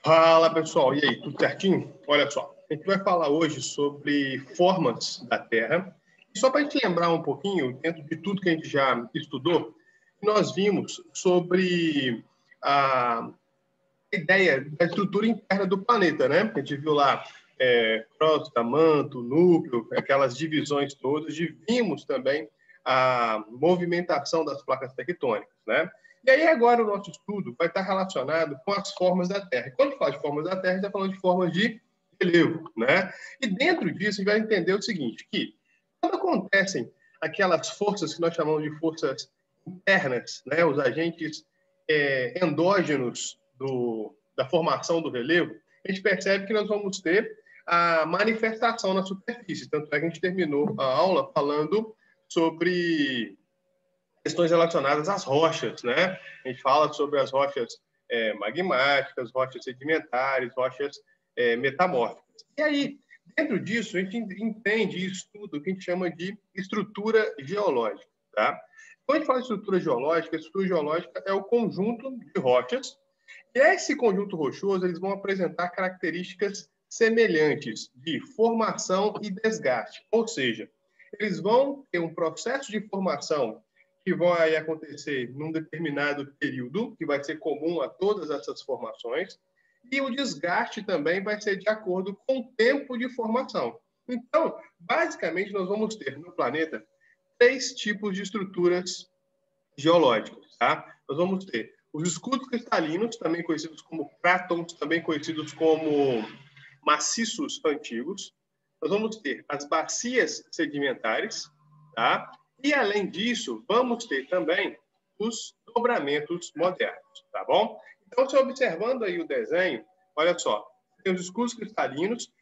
Fala, pessoal. E aí, tudo certinho? Olha só, a gente vai falar hoje sobre formas da Terra. E só para a gente lembrar um pouquinho, dentro de tudo que a gente já estudou, nós vimos sobre a ideia da estrutura interna do planeta, né? A gente viu lá crosta, manto, núcleo, aquelas divisões todas, e vimos também a movimentação das placas tectônicas, né? E aí agora o nosso estudo vai estar relacionado com as formas da Terra. E quando a gente fala de formas da Terra, a gente está falando de formas de relevo, né? E dentro disso, a gente vai entender o seguinte, que quando acontecem aquelas forças que nós chamamos de forças internas, né? Os agentes endógenos da formação do relevo, a gente percebe que nós vamos ter a manifestação na superfície. Tanto é que a gente terminou a aula falando sobre questões relacionadas às rochas, né? A gente fala sobre as rochas magmáticas, rochas sedimentares, rochas metamórficas. E aí, dentro disso, a gente entende e estuda o que a gente chama de estrutura geológica, tá? Quando a gente fala de estrutura geológica é o conjunto de rochas, e esse conjunto rochoso eles vão apresentar características semelhantes de formação e desgaste, ou seja, eles vão ter um processo de formação que vai acontecer num determinado período, que vai ser comum a todas essas formações, e o desgaste também vai ser de acordo com o tempo de formação. Então, basicamente, nós vamos ter no planeta 3 tipos de estruturas geológicas, tá? Nós vamos ter os escudos cristalinos, também conhecidos como crátons, também conhecidos como maciços antigos. Nós vamos ter as bacias sedimentares, tá? E, além disso, vamos ter também os dobramentos modernos, tá bom? Então, se observando aí o desenho, olha só, tem os escudos cristalinos.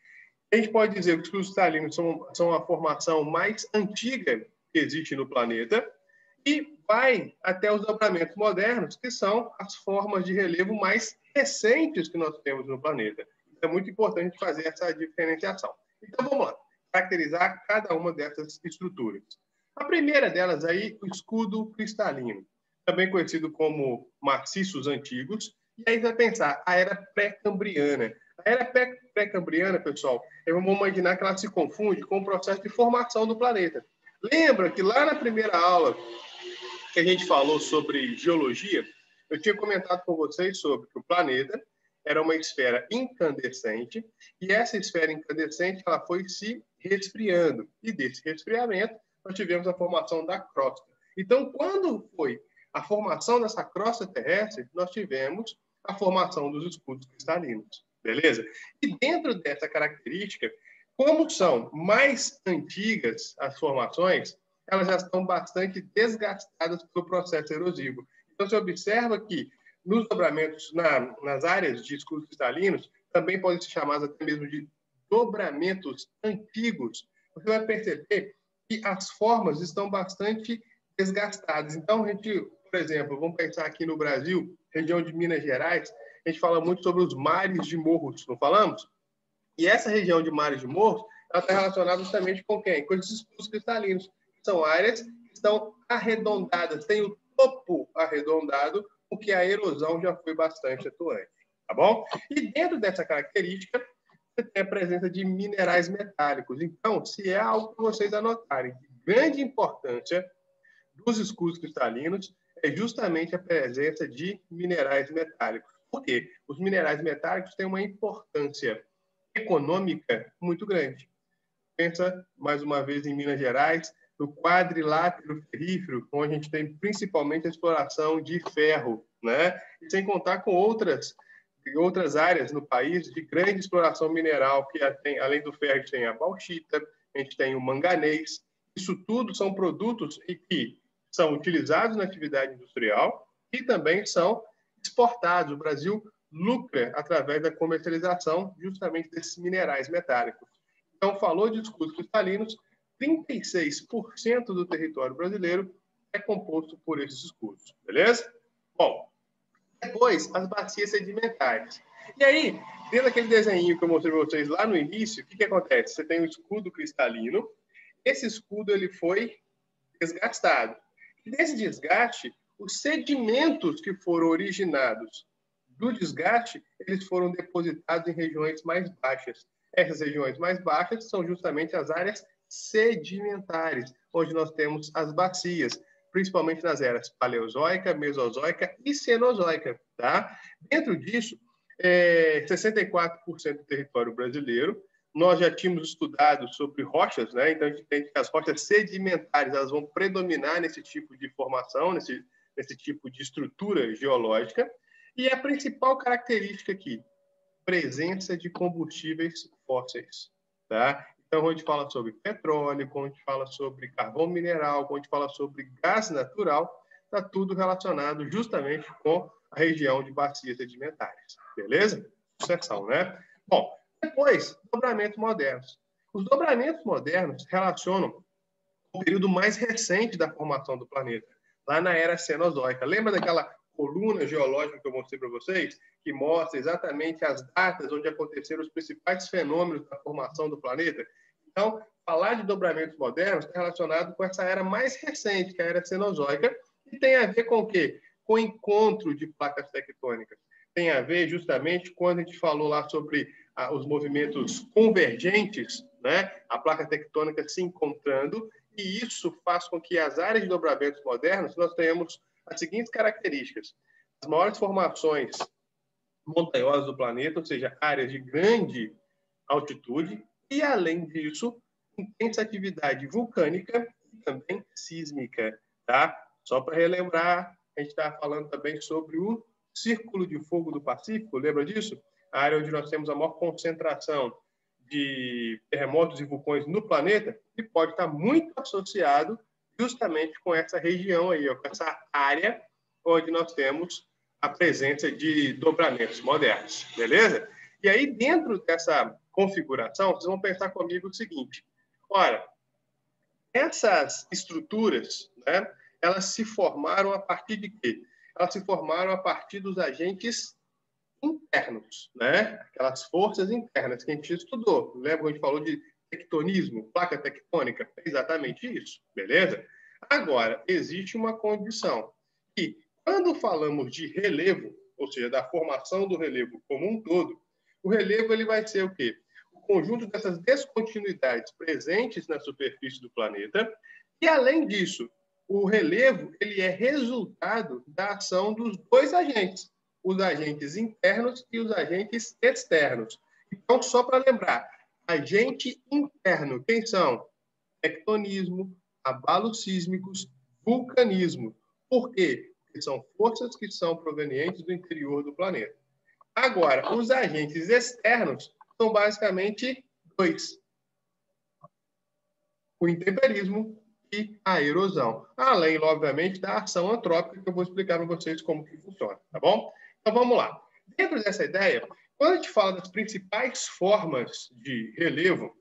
A gente pode dizer que os escudos cristalinos são a formação mais antiga que existe no planeta e vai até os dobramentos modernos, que são as formas de relevo mais recentes que nós temos no planeta. Então, é muito importante fazer essa diferenciação. Então, vamos lá, caracterizar cada uma dessas estruturas. A primeira delas aí, o escudo cristalino, também conhecido como maciços antigos, e aí vai pensar a era pré-cambriana. A era pré-cambriana, pessoal, vamos imaginar que ela se confunde com o processo de formação do planeta. Lembra que lá na primeira aula que a gente falou sobre geologia, eu tinha comentado com vocês sobre que o planeta era uma esfera incandescente e essa esfera incandescente ela foi se resfriando. E desse resfriamento, nós tivemos a formação da crosta. Então, quando foi a formação dessa crosta terrestre, nós tivemos a formação dos escudos cristalinos. Beleza? E dentro dessa característica, como são mais antigas as formações, elas já estão bastante desgastadas pelo processo erosivo. Então, você observa que nos dobramentos, nas áreas de escudos cristalinos, também podem ser chamados até mesmo de dobramentos antigos. Você vai perceber que as formas estão bastante desgastadas. Então, a gente, por exemplo, vamos pensar aqui no Brasil, região de Minas Gerais, a gente fala muito sobre os mares de morros, não falamos? E essa região de mares de morros, ela está relacionada justamente com quem? Com esses escudos cristalinos. São áreas que estão arredondadas, tem o topo arredondado, porque a erosão já foi bastante atuante, tá bom? E dentro dessa característica, você tem a presença de minerais metálicos. Então, se é algo que vocês anotarem, de grande importância dos escudos cristalinos é justamente a presença de minerais metálicos. Por quê? Os minerais metálicos têm uma importância econômica muito grande. Pensa, mais uma vez, em Minas Gerais, no quadrilátero ferrífero, onde a gente tem principalmente a exploração de ferro, né? E sem contar com outras áreas no país de grande exploração mineral, que tem, além do ferro, a gente tem a bauxita, a gente tem o manganês. Isso tudo são produtos que são utilizados na atividade industrial e também são exportados. O Brasil lucra através da comercialização justamente desses minerais metálicos. Então, falou de escudos cristalinos, 36% do território brasileiro é composto por esses escudos, beleza? Bom, depois, as bacias sedimentares. E aí, dentro daquele desenho que eu mostrei para vocês lá no início, o que acontece? Você tem o escudo cristalino, esse escudo ele foi desgastado. E nesse desgaste, os sedimentos que foram originados do desgaste, eles foram depositados em regiões mais baixas. Essas regiões mais baixas são justamente as áreas sedimentares, onde nós temos as bacias, principalmente nas eras paleozoica, mesozoica e cenozoica. Tá? Dentro disso, 64% do território brasileiro, nós já tínhamos estudado sobre rochas, né? Então a gente entende que as rochas sedimentares elas vão predominar nesse tipo de formação, nesse tipo de estrutura geológica. E a principal característica aqui, presença de combustíveis fósseis. Tá? Então, quando a gente fala sobre petróleo, quando a gente fala sobre carvão mineral, quando a gente fala sobre gás natural, está tudo relacionado justamente com a região de bacias sedimentares. Beleza? Sucessão, né? Bom, depois, dobramentos modernos. Os dobramentos modernos relacionam o período mais recente da formação do planeta, lá na era cenozoica. Lembra daquela coluna geológica que eu mostrei para vocês, que mostra exatamente as datas onde aconteceram os principais fenômenos da formação do planeta? Então, falar de dobramentos modernos está relacionado com essa era mais recente, que é a era cenozoica, e tem a ver com o quê? Com o encontro de placas tectônicas. Tem a ver justamente quando a gente falou lá sobre os movimentos convergentes, né? A placa tectônica se encontrando, e isso faz com que as áreas de dobramentos modernos nós tenhamos as seguintes características: as maiores formações montanhosas do planeta, ou seja, áreas de grande altitude, e além disso, intensa atividade vulcânica e também sísmica, tá? Só para relembrar, a gente está falando também sobre o Círculo de Fogo do Pacífico, lembra disso? A área onde nós temos a maior concentração de terremotos e vulcões no planeta, e pode estar muito associado justamente com essa região aí, ó, com essa área onde nós temos a presença de dobramentos modernos, beleza? E aí, dentro dessa configuração, vocês vão pensar comigo o seguinte: ora, essas estruturas, né, elas se formaram a partir de quê? Elas se formaram a partir dos agentes internos, né? Aquelas forças internas que a gente estudou. Lembra quando a gente falou de tectonismo, placa tectônica? É exatamente isso, beleza? Agora, existe uma condição que, quando falamos de relevo, ou seja, da formação do relevo como um todo, o relevo ele vai ser o quê? O conjunto dessas descontinuidades presentes na superfície do planeta, e, além disso, o relevo ele é resultado da ação dos dois agentes, os agentes internos e os agentes externos. Então, só para lembrar, agente interno, quem são? Tectonismo, abalos sísmicos, vulcanismo. Por quê? Porque são forças que são provenientes do interior do planeta. Agora, os agentes externos são basicamente dois: o intemperismo e a erosão. Além, obviamente, da ação antrópica, que eu vou explicar para vocês como que funciona, tá bom? Então, vamos lá. Dentro dessa ideia, quando a gente fala das principais formas de relevo,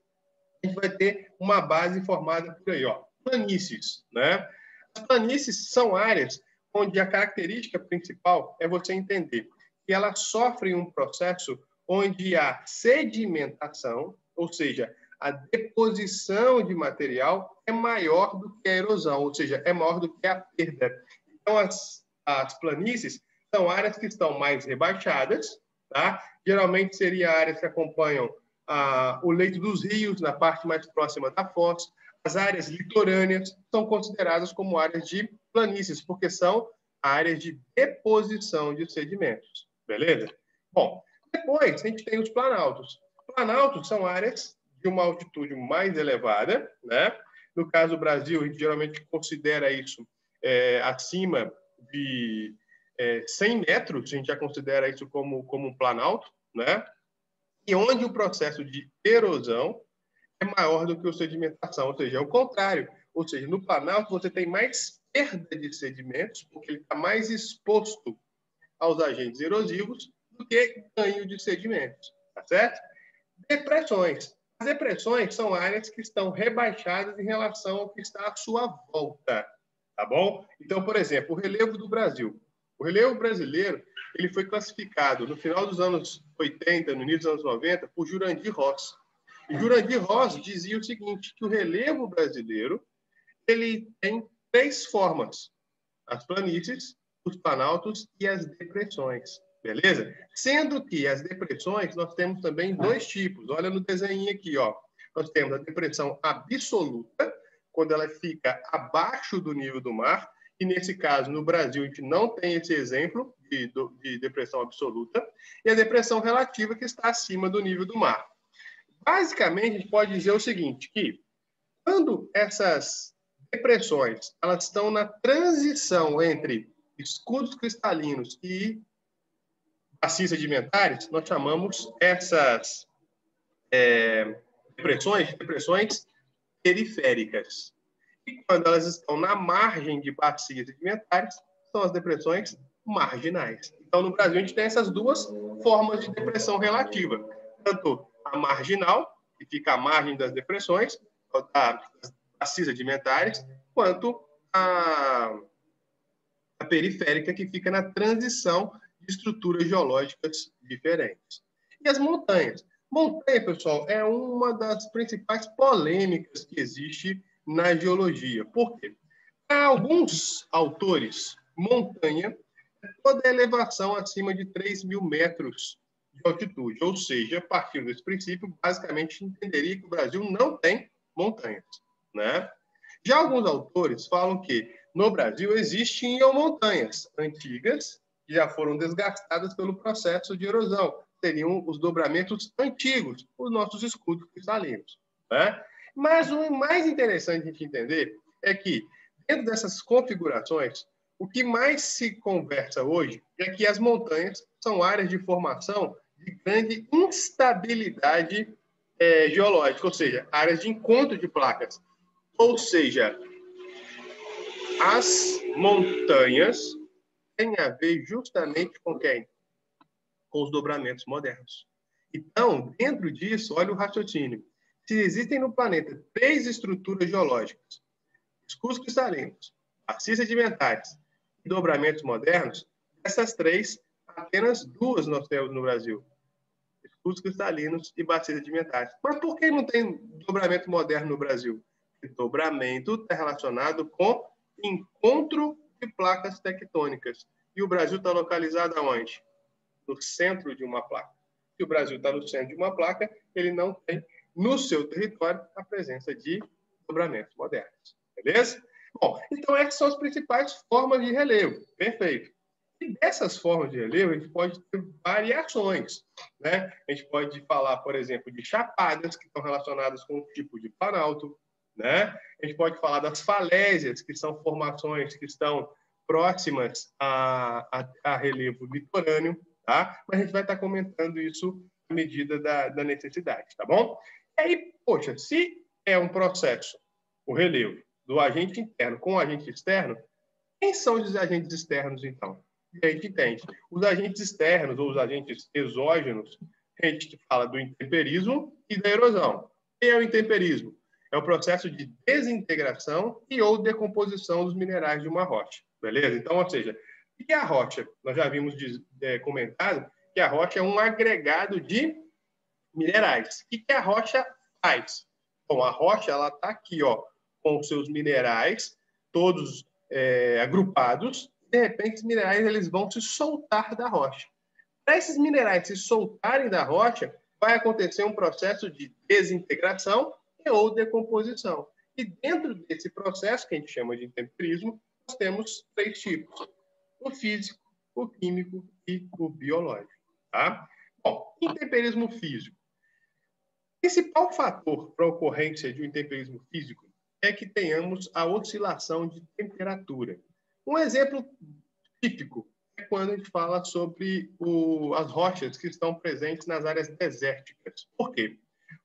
a gente vai ter uma base formada por aí, ó, planícies, né? As planícies são áreas onde a característica principal é você entender que elas sofrem um processo onde a sedimentação, ou seja, a deposição de material é maior do que a erosão, ou seja, é maior do que a perda. Então, as planícies são áreas que estão mais rebaixadas, tá? Geralmente seriam áreas que acompanham o leito dos rios, na parte mais próxima da foz. As áreas litorâneas são consideradas como áreas de planícies, porque são áreas de deposição de sedimentos. Beleza? Bom, depois a gente tem os planaltos. Planaltos são áreas de uma altitude mais elevada, né? No caso do Brasil, a gente geralmente considera isso acima de 100 metros, a gente já considera isso como um planalto, né? E onde o processo de erosão é maior do que a sedimentação, ou seja, é o contrário. Ou seja, no planalto você tem mais perda de sedimentos, porque ele está mais exposto aos agentes erosivos do que ganho de sedimentos, tá certo? Depressões. As depressões são áreas que estão rebaixadas em relação ao que está à sua volta, tá bom? Então, por exemplo, o relevo do Brasil. O relevo brasileiro ele foi classificado no final dos anos 80, no início dos anos 90, por Jurandir Ross. E Jurandir Ross dizia o seguinte, que o relevo brasileiro ele tem 3 formas: as planícies, os planaltos e as depressões. Beleza? Sendo que as depressões, nós temos também dois tipos. Olha no desenho aqui, ó. Nós temos a depressão absoluta, quando ela fica abaixo do nível do mar, e nesse caso, no Brasil, a gente não tem esse exemplo de depressão absoluta, e a depressão relativa, que está acima do nível do mar. Basicamente, a gente pode dizer o seguinte, que quando essas depressões elas estão na transição entre escudos cristalinos e bacias sedimentares, nós chamamos essas depressões de depressões periféricas. E quando elas estão na margem de bacias sedimentares, são as depressões marginais. Então, no Brasil, a gente tem essas duas formas de depressão relativa. Tanto a marginal, que fica à margem das depressões, das bacias sedimentares, quanto a periférica, que fica na transição de estruturas geológicas diferentes. E as montanhas? Montanha, pessoal, é uma das principais polêmicas que existe na geologia. Por quê? Para alguns autores, montanha é toda a elevação acima de 3.000 metros de altitude. Ou seja, partindo desse princípio, basicamente entenderia que o Brasil não tem montanhas, né? Já alguns autores falam que no Brasil existiam montanhas antigas que já foram desgastadas pelo processo de erosão. Seriam os dobramentos antigos, os nossos escudos cristalinos, né? Mas o mais interessante a gente entender é que, dentro dessas configurações, o que mais se conversa hoje é que as montanhas são áreas de formação de grande instabilidade geológica, ou seja, áreas de encontro de placas. Ou seja, as montanhas têm a ver justamente com quem? Com os dobramentos modernos. Então, dentro disso, olha o raciocínio. Se existem no planeta 3 estruturas geológicas, escudos cristalinos, bacias sedimentares e dobramentos modernos, dessas 3, apenas 2 nós temos no Brasil. Escudos cristalinos e bacias sedimentares. Mas por que não tem dobramento moderno no Brasil? Porque dobramento está relacionado com encontro de placas tectônicas. E o Brasil está localizado aonde? No centro de uma placa. Se o Brasil está no centro de uma placa, ele não tem no seu território a presença de dobramentos modernos. Beleza? Bom, então essas são as principais formas de relevo. Perfeito. E dessas formas de relevo, a gente pode ter variações, né? A gente pode falar, por exemplo, de chapadas, que estão relacionadas com o tipo de planalto, né? A gente pode falar das falésias, que são formações que estão próximas a relevo litorâneo, tá? Mas a gente vai estar comentando isso à medida da necessidade, tá bom? E aí, poxa, se é um processo, o relevo do agente interno com o agente externo, quem são os agentes externos, então? E a gente entende. Os agentes externos ou os agentes exógenos, a gente fala do intemperismo e da erosão. O que é o intemperismo? É o processo de desintegração e ou decomposição dos minerais de uma rocha. Beleza? Então, ou seja, o que é a rocha? Nós já vimos comentado que a rocha é um agregado de minerais. O que a rocha faz? Bom, a rocha ela está aqui, ó, com os seus minerais todos agrupados. De repente, os minerais eles vão se soltar da rocha. Para esses minerais se soltarem da rocha, vai acontecer um processo de desintegração e ou decomposição. E dentro desse processo, que a gente chama de intemperismo, nós temos 3 tipos: o físico, o químico e o biológico. Tá? Bom, intemperismo físico. O principal fator para a ocorrência de um intemperismo físico é que tenhamos a oscilação de temperatura. Um exemplo típico é quando a gente fala sobre as rochas que estão presentes nas áreas desérticas. Por quê?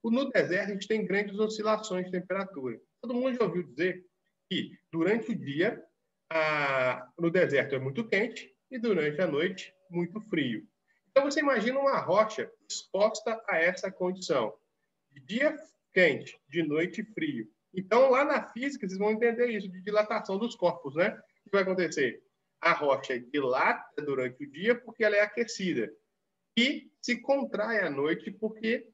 No deserto, a gente tem grandes oscilações de temperatura. Todo mundo já ouviu dizer que, durante o dia, no deserto é muito quente e, durante a noite, muito frio. Então, você imagina uma rocha exposta a essa condição. De dia quente, de noite frio. Então, lá na física, vocês vão entender isso, de dilatação dos corpos, né? O que vai acontecer? A rocha dilata durante o dia porque ela é aquecida e se contrai à noite porque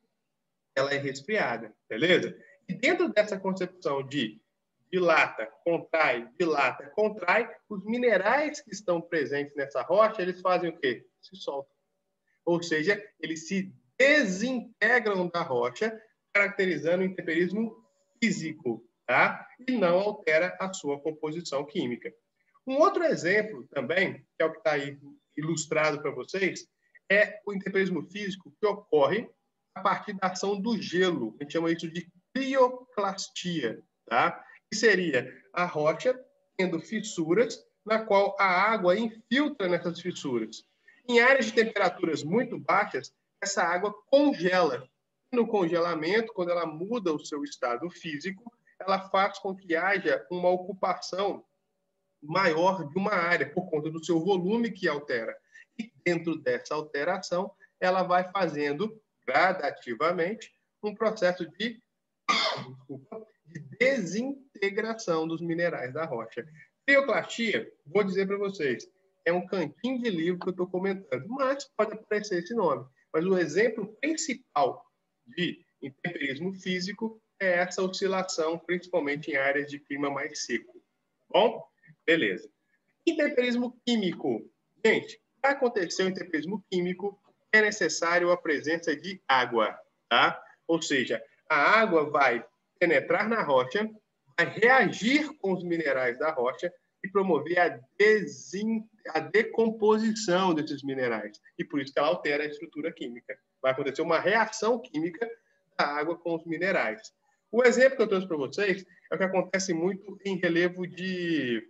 ela é resfriada, beleza? E dentro dessa concepção de dilata, contrai, os minerais que estão presentes nessa rocha, eles fazem o quê? Se soltam. ou seja, eles se desintegram da rocha, caracterizando o intemperismo físico, tá? E não altera a sua composição química. Um outro exemplo também, que é o que está aí ilustrado para vocês, é o intemperismo físico que ocorre a partir da ação do gelo. A gente chama isso de crioclastia, tá? Que seria a rocha tendo fissuras, na qual a água infiltra nessas fissuras. Em áreas de temperaturas muito baixas, essa água congela. No congelamento, quando ela muda o seu estado físico, ela faz com que haja uma ocupação maior de uma área, por conta do seu volume que altera. E dentro dessa alteração, ela vai fazendo gradativamente um processo de desintegração dos minerais da rocha. Crioclastia, vou dizer para vocês, é um cantinho de livro que eu estou comentando, mas pode aparecer esse nome. Mas o exemplo principal de intemperismo físico é essa oscilação, principalmente em áreas de clima mais seco. Bom? Beleza. Intemperismo químico. Gente, para acontecer o intemperismo químico, é necessário a presença de água, tá? Ou seja, a água vai penetrar na rocha, vai reagir com os minerais da rocha e promover a decomposição desses minerais. E por isso que ela altera a estrutura química. Vai acontecer uma reação química da água com os minerais. O exemplo que eu trouxe para vocês é o que acontece muito em relevo de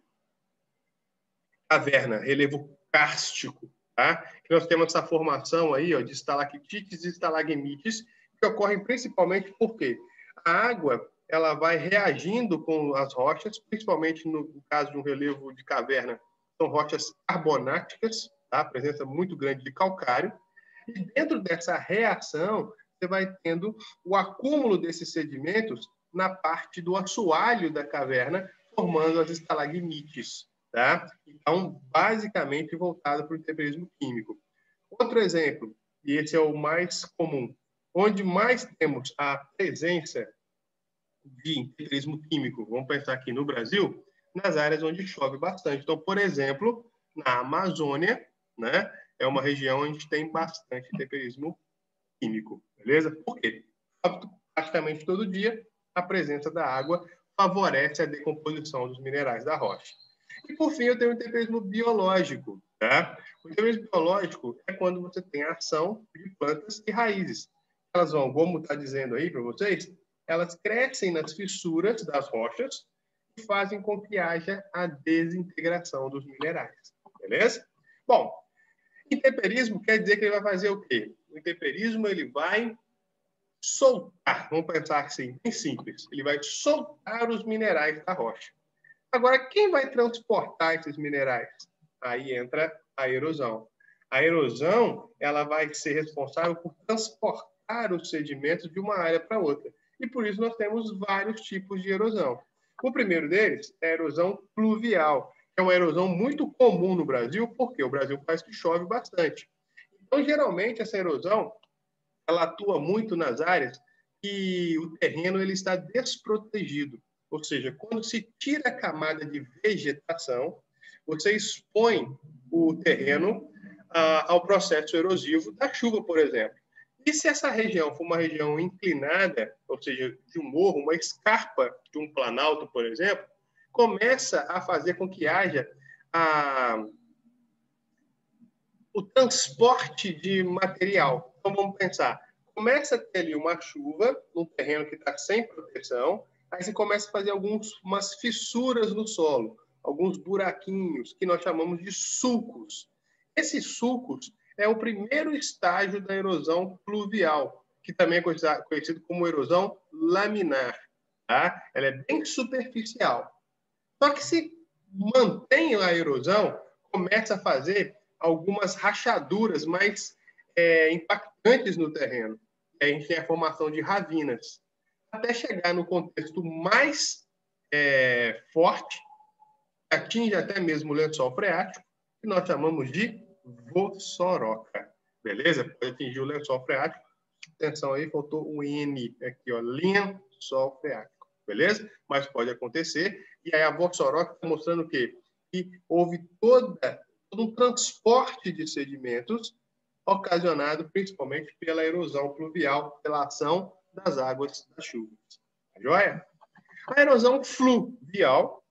caverna, relevo kárstico, tá? Que nós temos essa formação aí, ó, de estalactites e estalagmites, que ocorrem principalmente porque a água ela vai reagindo com as rochas, principalmente no caso de um relevo de caverna, são rochas carbonáticas, tá? Presença muito grande de calcário. E dentro dessa reação, você vai tendo o acúmulo desses sedimentos na parte do assoalho da caverna, formando as estalagmites. Tá? Então, basicamente voltado para o intemperismo químico. Outro exemplo, e esse é o mais comum, onde mais temos a presença de intemperismo químico, vamos pensar aqui no Brasil, nas áreas onde chove bastante. Então, por exemplo, na Amazônia, né, é uma região onde a gente tem bastante intemperismo químico, beleza? Por quê? Praticamente todo dia, a presença da água favorece a decomposição dos minerais da rocha. E, por fim, eu tenho o intemperismo biológico. Tá? O intemperismo biológico é quando você tem a ação de plantas e raízes. Elas vão, como está dizendo aí para vocês, elas crescem nas fissuras das rochas e fazem com que haja a desintegração dos minerais. Beleza? Bom, intemperismo quer dizer que ele vai fazer o quê? O intemperismo ele vai soltar, vamos pensar assim, bem simples, ele vai soltar os minerais da rocha. Agora, quem vai transportar esses minerais? Aí entra a erosão. A erosão ela vai ser responsável por transportar os sedimentos de uma área para outra. E por isso nós temos vários tipos de erosão. O primeiro deles é a erosão pluvial, que é uma erosão muito comum no Brasil, porque o Brasil faz que chove bastante. Então, geralmente, essa erosão ela atua muito nas áreas que o terreno ele está desprotegido. Ou seja, quando se tira a camada de vegetação, você expõe o terreno ao processo erosivo da chuva, por exemplo. E se essa região for uma região inclinada, ou seja, de um morro, uma escarpa de um planalto, por exemplo, começa a fazer com que haja o transporte de material. Então, vamos pensar, começa a ter ali uma chuva num terreno que está sem proteção, aí você começa a fazer umas fissuras no solo, alguns buraquinhos, que nós chamamos de sulcos. Esses sulcos é o primeiro estágio da erosão pluvial, que também é conhecido como erosão laminar. Tá? Ela é bem superficial. Só que se mantém a erosão, começa a fazer algumas rachaduras mais impactantes no terreno. E a gente tem a formação de ravinas. Até chegar no contexto mais forte, que atinge até mesmo o lençol freático, que nós chamamos de vossoroca. Beleza? Pode atingir o lençol freático. Atenção aí, faltou o N aqui, ó, lençol freático. Beleza? Mas pode acontecer. E aí a vossoroca está mostrando o quê? Que houve todo um transporte de sedimentos ocasionado principalmente pela erosão pluvial, pela ação das águas das chuvas. Tá joia? A erosão fluvial,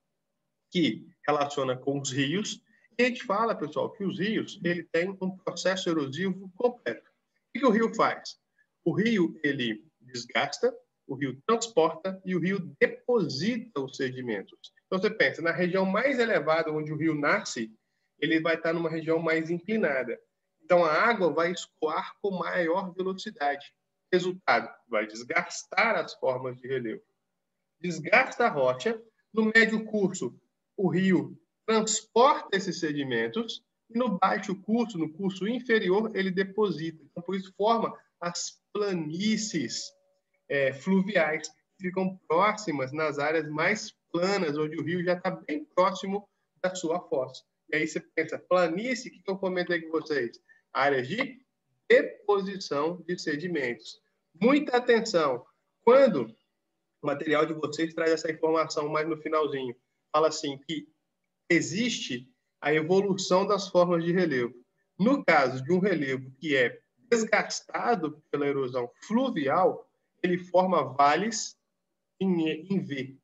que relaciona com os rios, e a gente fala, pessoal, que os rios ele tem um processo erosivo completo. O que o rio faz? O rio ele desgasta, o rio transporta e o rio deposita os sedimentos. Então, você pensa, na região mais elevada onde o rio nasce, ele vai estar numa região mais inclinada. Então, a água vai escoar com maior velocidade. Resultado, vai desgastar as formas de relevo. Desgasta a rocha. No médio curso, o rio transporta esses sedimentos e no baixo curso, no curso inferior, ele deposita. Então, por isso, forma as planícies fluviais, que ficam próximas nas áreas mais planas, onde o rio já está bem próximo da sua foz. E aí você pensa, planície, o que eu comentei com vocês? Áreas de deposição de sedimentos. Muita atenção. Quando o material de vocês traz essa informação mais no finalzinho, fala assim que existe a evolução das formas de relevo. No caso de um relevo que é desgastado pela erosão fluvial, ele forma vales em V,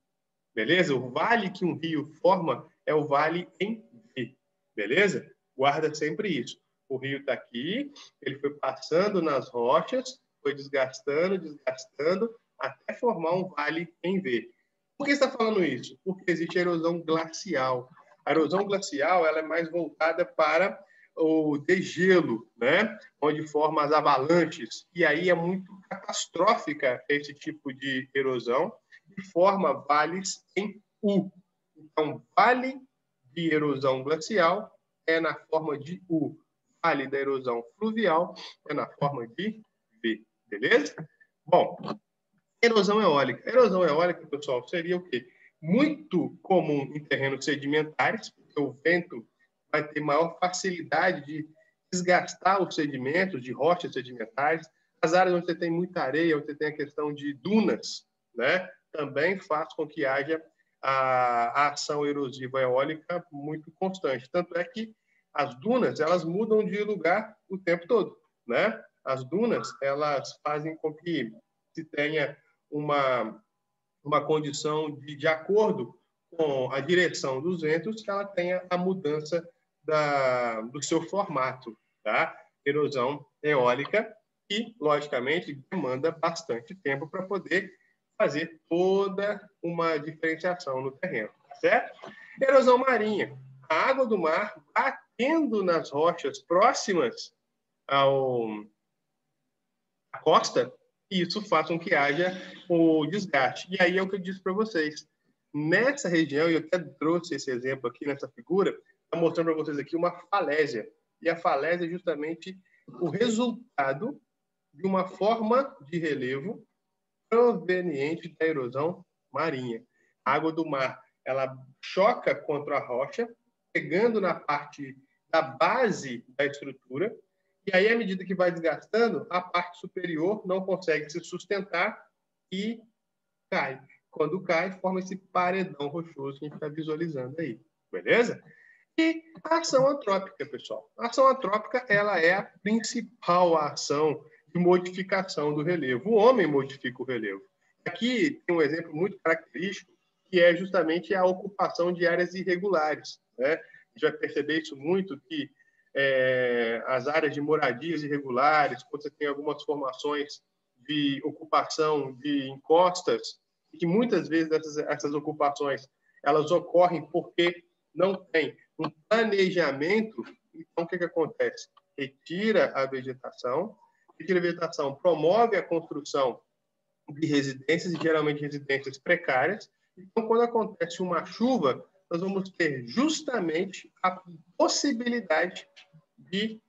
beleza? O vale que um rio forma é o vale em V, beleza? Guarda sempre isso. O rio está aqui, ele foi passando nas rochas, foi desgastando, desgastando, até formar um vale em V. Por que você está falando isso? Porque existe a erosão glacial. A erosão glacial ela é mais voltada para o degelo, né? Onde forma as avalanches. E aí é muito catastrófica esse tipo de erosão e forma vales em U. Então, vale de erosão glacial é na forma de U. Vale da erosão fluvial é na forma de V. Beleza? Bom, erosão eólica. Erosão eólica, pessoal, seria o quê? Muito comum em terrenos sedimentares, porque o vento vai ter maior facilidade de desgastar os sedimentos de rochas sedimentares. As áreas onde você tem muita areia, onde você tem a questão de dunas, né, também faz com que haja a ação erosiva eólica muito constante. Tanto é que as dunas, elas mudam de lugar o tempo todo, né? As dunas, elas fazem com que se tenha uma condição de acordo com a direção dos ventos, que ela tenha a mudança do seu formato, tá? Erosão eólica, e, logicamente, demanda bastante tempo para poder fazer toda uma diferenciação no terreno, certo? Erosão marinha. A água do mar batendo nas rochas próximas à costa, e isso faz com que haja o desgaste. E aí é o que eu disse para vocês. Nessa região, e eu até trouxe esse exemplo aqui nessa figura, está mostrando para vocês aqui uma falésia. E a falésia é justamente o resultado de uma forma de relevo proveniente da erosão marinha. A água do mar, ela choca contra a rocha, pegando na parte da base da estrutura, e aí, à medida que vai desgastando, a parte superior não consegue se sustentar e cai. Quando cai, forma esse paredão rochoso que a gente está visualizando aí. Beleza? E a ação antrópica, pessoal. A ação antrópica ela é a principal ação de modificação do relevo. O homem modifica o relevo. Aqui tem um exemplo muito característico, que é justamente a ocupação de áreas irregulares, né? A gente vai perceber isso muito, que as áreas de moradias irregulares, quando você tem algumas formações de ocupação de encostas, e que muitas vezes essas ocupações elas ocorrem porque não tem um planejamento. Então, o que acontece? Retira a vegetação, promove a construção de residências, e geralmente residências precárias. Então, quando acontece uma chuva, nós vamos ter justamente a possibilidade de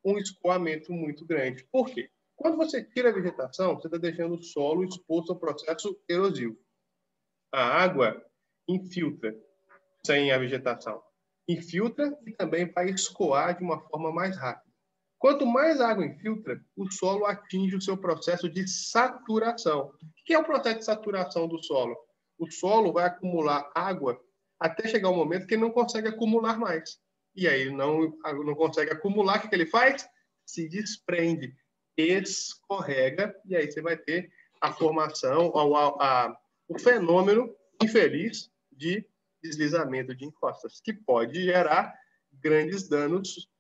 um escoamento muito grande. Por quê? Quando você tira a vegetação, você está deixando o solo exposto ao processo erosivo. A água infiltra sem a vegetação. Infiltra e também vai escoar de uma forma mais rápida. Quanto mais água infiltra, o solo atinge o seu processo de saturação. O que é o processo de saturação do solo? O solo vai acumular água até chegar um momento que ele não consegue acumular mais. E aí não consegue acumular, o que ele faz? se desprende, escorrega, e aí você vai ter a formação, o fenômeno infeliz de deslizamento de encostas, que pode gerar grandes danos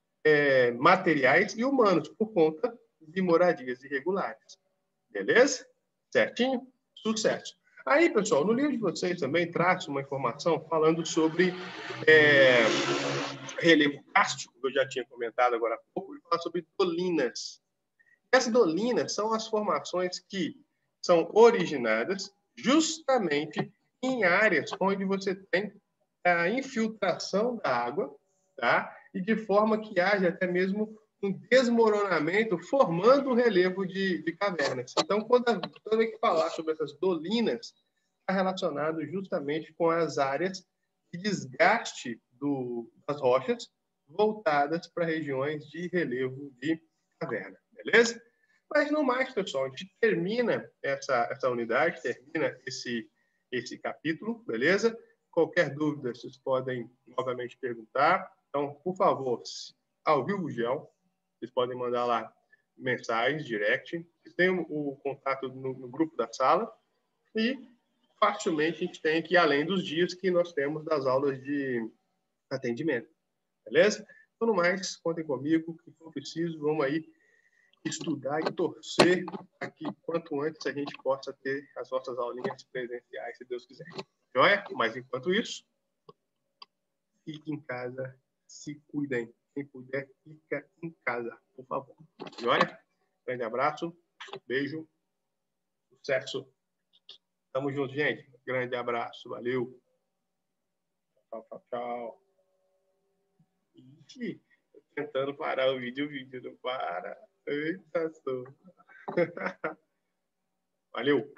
materiais e humanos por conta de moradias irregulares. Beleza? Certinho? Sucesso. Aí, pessoal, no livro de vocês também traz uma informação falando sobre relevo kárstico, que eu já tinha comentado agora há pouco, e fala sobre dolinas. Essas dolinas são as formações que são originadas justamente em áreas onde você tem a infiltração da água, tá? E de forma que haja até mesmo um desmoronamento formando o relevo de cavernas. Então, quando eu que falar sobre essas dolinas, está relacionado justamente com as áreas de desgaste das rochas voltadas para regiões de relevo de caverna, beleza? Mas no mais, pessoal, a gente termina essa unidade, termina esse capítulo, beleza? Qualquer dúvida, vocês podem novamente perguntar. Então, por favor, ao vivo gel, vocês podem mandar lá mensagens, direct. Vocês têm o contato no grupo da sala e facilmente a gente tem aqui, além dos dias que nós temos das aulas de atendimento. Beleza? Então, no mais, contem comigo, o que for preciso, vamos aí estudar e torcer para que quanto antes a gente possa ter as nossas aulinhas presenciais, se Deus quiser. Joia? Mas enquanto isso, fique em casa, se cuidem. Quem puder, fica em casa, por favor. Joia? Grande abraço, beijo, sucesso. Tamo junto, gente. Grande abraço, valeu. Tchau, tchau, tchau. Ixi, tô tentando parar o vídeo não para. Eita, só. Valeu.